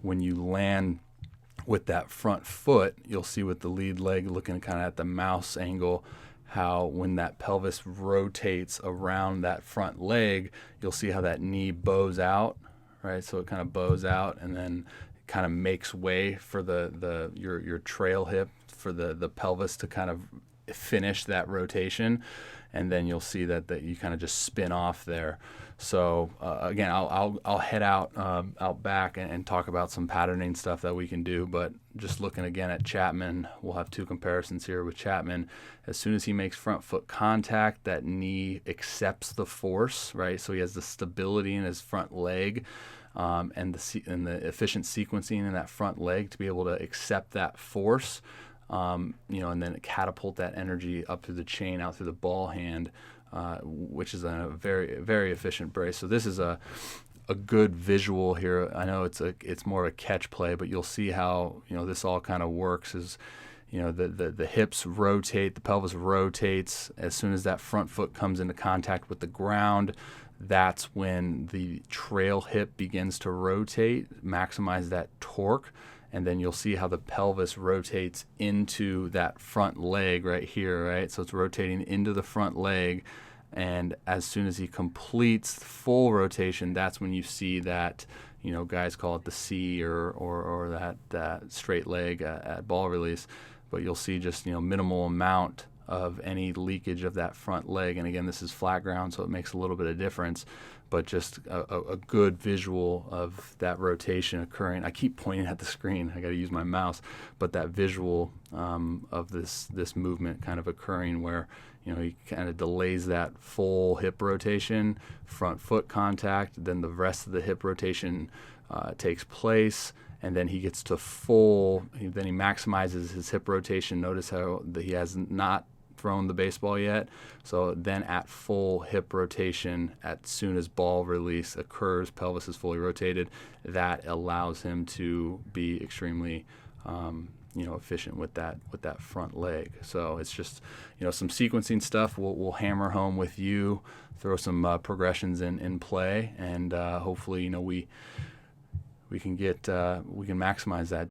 when you land with that front foot, you'll see with the lead leg looking kind of at the mouse angle, how when that pelvis rotates around that front leg, you'll see how that knee bows out, right? So it kind of bows out and then kind of makes way for your trail hip for the pelvis to kind of finish that rotation, and then you'll see that you kind of just spin off there. So again, I'll head out back and talk about some patterning stuff that we can do. But just looking again at Chapman, we'll have two comparisons here with Chapman. As soon as he makes front foot contact, that knee accepts the force, right? So he has the stability in his front leg, and the efficient sequencing in that front leg to be able to accept that force. And then catapult that energy up through the chain, out through the ball hand, which is a very, very efficient brace. So this is a good visual here. I know it's more of a catch play, but you'll see how this all kind of works. Is the hips rotate, the pelvis rotates. As soon as that front foot comes into contact with the ground, that's when the trail hip begins to rotate, maximize that torque. And then you'll see how the pelvis rotates into that front leg right here, right? So it's rotating into the front leg. And as soon as he completes full rotation, that's when you see that, guys call it the C or that straight leg at ball release. But you'll see just, minimal amount of any leakage of that front leg. And again, this is flat ground, so it makes a little bit of difference, but just a good visual of that rotation occurring. I keep pointing at the screen. I got to use my mouse, but that visual of this movement kind of occurring where, he kind of delays that full hip rotation, front foot contact, then the rest of the hip rotation takes place, and then he gets to then he maximizes his hip rotation. Notice how he has not thrown the baseball yet. So then at full hip rotation, as soon as ball release occurs, pelvis is fully rotated, that allows him to be extremely efficient with that front leg. So it's just some sequencing stuff we'll hammer home with you, throw some progressions in play, and hopefully we can maximize that